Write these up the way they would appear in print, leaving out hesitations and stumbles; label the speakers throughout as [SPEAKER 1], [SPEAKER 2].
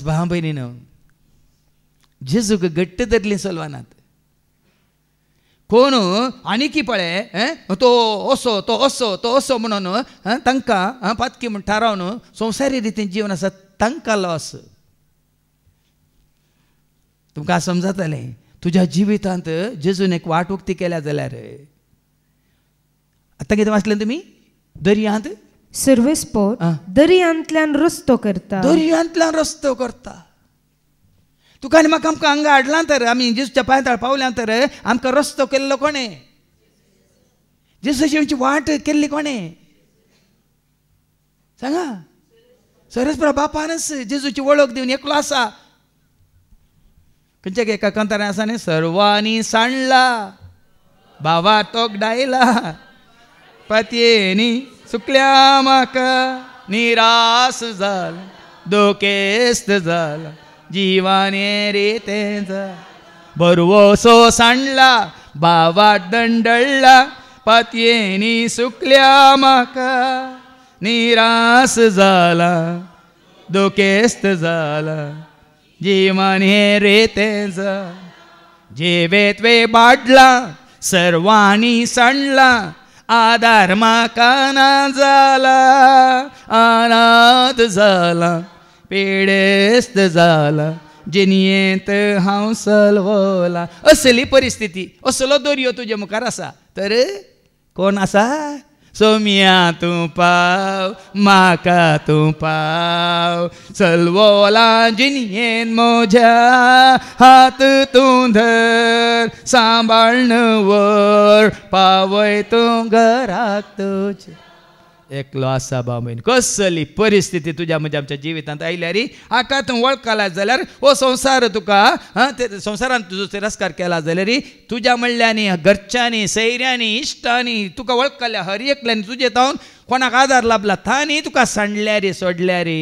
[SPEAKER 1] भाव भयणीनो जेजूक घट्ट धरली चलवानात कोण आनीकी पळय तो असो म्हणून तांकां पातकी म्हण थारावन संवसारी रितीन जीवन आसा तांकां लॉस तुमकां समजतलें तुज्या जिवितांत जेजून एक वाट उक्ती केल्या जाल्यार आतां कितें वाचलें तुमी दर्यांत
[SPEAKER 2] सर्वेस्पोर दर्यांतल्यान रस्तो करता
[SPEAKER 1] तुका आनी म्हाका आमकां हांगा हाडलां तर आमी जेजूच्या पांयां पावल्या तर आमकां रस्तो केल्लो कोणें जेजूची वाट केल्ली कोणें सांगा सरस्वरा बापानच जेजूची वळख दिवन एकलो आसा खंयच्या एका कंतारान आसा न्ही सर्वांनी सांडला भावा तोगडायला पतयेनी सुकल्या म्हाका निराश जाला दोकेस्त जाला जीवाने रेतेंचा बरवोसो सांडला भावा दंडळला पतयेनी सुकल्या म्हाका निराश जाला दोकेस्त जाला जीवाने रेतेंचा जेवेत वे बाडला सर्वांनी सांडला आधार म्हाका ना जाला अनाथ जाला पेडेस्त जाला जिनियेंत हांव सलवला असली परिस्थिती असलो दर्यो तुजे मुखार आसा तर कोण आसा सोम्या तूं पाव म्हाका तूं पाव सलवला जिनियेन म्हज्या हात तूं धर सांबाळन वर पावय तूं घराक तुज्या एकलो आसा बाबीन कसली परिस्थिती तुज्या म्हज्या आमच्या जिवितांत आयल्या रे हाका तूं वळखला जाल्यार हो संवसार तुका संवसारान तुजो तिरस्कार केला जाल्यार रे तुज्या म्हणल्यानी घरच्यांनी सैऱ्यांनी इश्टांनी तुका वळखल्या हर एकल्यानी तुजे तावन कोणाक आदार लाभला तांणी तुका सांडल्या रे सोडल्या रे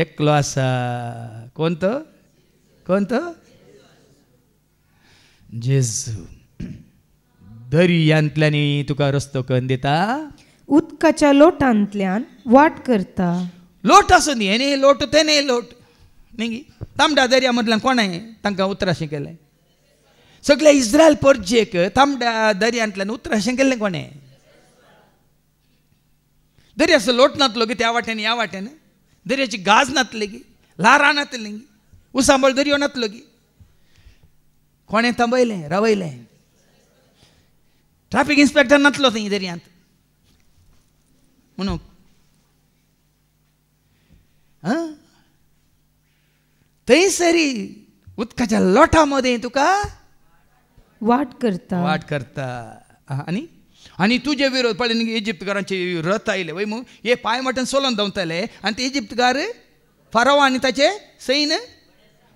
[SPEAKER 1] एकलो आसा कोण तो जेजू दर्यांतल्यानी तुका रस्तो करून दिता
[SPEAKER 2] उदकाच्या लोटांतल्यान वाट करता
[SPEAKER 1] लोट आसूं न्ही हेणे लोट तेणे लोट न्ही तांबड्या दर्या मदल्यान कोणें तांकां उतराशें केलें सगळ्या इस्रायल परजेक तांबड्या दर्यांतल्यान उतराशें केल्लें कोणें दर्याचो लोट नातलो गी त्या वाटेन ह्या वाटेन दर्याची गाज नातली गी ल्हारां नातली गी उसांबळ दर्यो नातलो गी कोणें थांबयलें रावयलें ट्रॅफिक इन्स्पेक्टर नातलो थंय दर्यांत म्हणून थंयसरी उदकाच्या लोटा मदें तुका
[SPEAKER 2] वाट करता
[SPEAKER 1] आनी तुजे विरोध पळय इजिप्तकारांचे रथ आयले वय मू हे पांय मटन सोलोन धांवताले आनी ते इजिप्तकार फाराव आनी ताचे सैन्य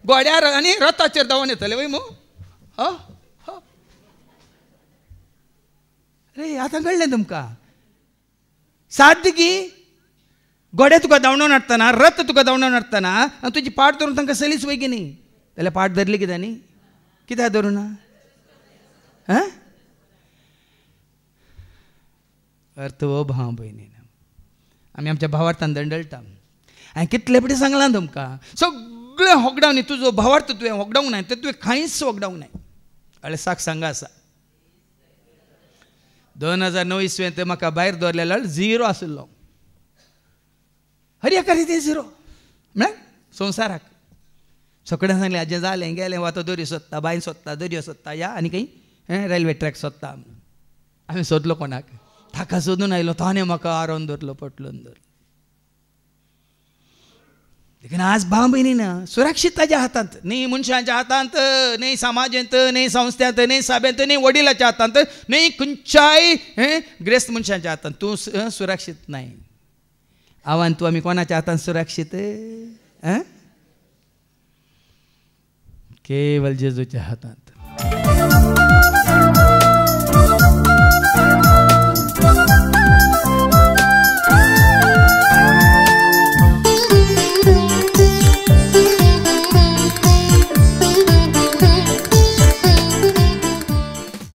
[SPEAKER 1] गोड्यार आनी रथाचेर धांवन येताले वय मू रे आतां कळ्ळें तुमकां साद्दगी गोडे तुका धांवडावन हाडटना रथ तुका धांवडावन हाडटना आनी तुजी पाट धरून तांकां सलीच वय की न्ही जाल्यार पाट धरली कित्यानी कित्याक धरुना अर्थ हो भाव भयणीन आमी आमच्या भावार्थान दंडळटा हांवें कितले फावटी सांगलां तुमकां सगळें होगडावन तुजो भावार्थ तुवें होगडावंक ना तें तुवें खंयच होगडावंक ना अळे सांगा आसा 2009 इसवेंत म्हाका भायर दवरलेलो 0 आशिल्लो हर एका रितीन 0 म्हळ्यार संवसाराक सगळ्यांक सांगलें हाजें जालें गेलें वता दर्यो सोदता बांय सोदता दर्यो सोदता या आनी खंय रेल्वे ट्रॅक सोदता हांवें सोदलो कोणाक ताका सोदून आयलो ताणें म्हाका आरोन धरलो पटलून धरलो देखून आज भाव भयणीन सुरक्षीत ताज्या हातांत न्ही मनशांच्या हातांत न्ही समाजांत न्ही संस्थांत न्ही साब्यांत न्ही वडिलांच्या हातांत न्ही खंयच्याय ग्रेस्त मनशांच्या हातांत तूं सुरक्षीत नाय आव्हान तूं आमी कोणाच्या हातांत सुरक्षीत केवळ जेजूच्या हातांत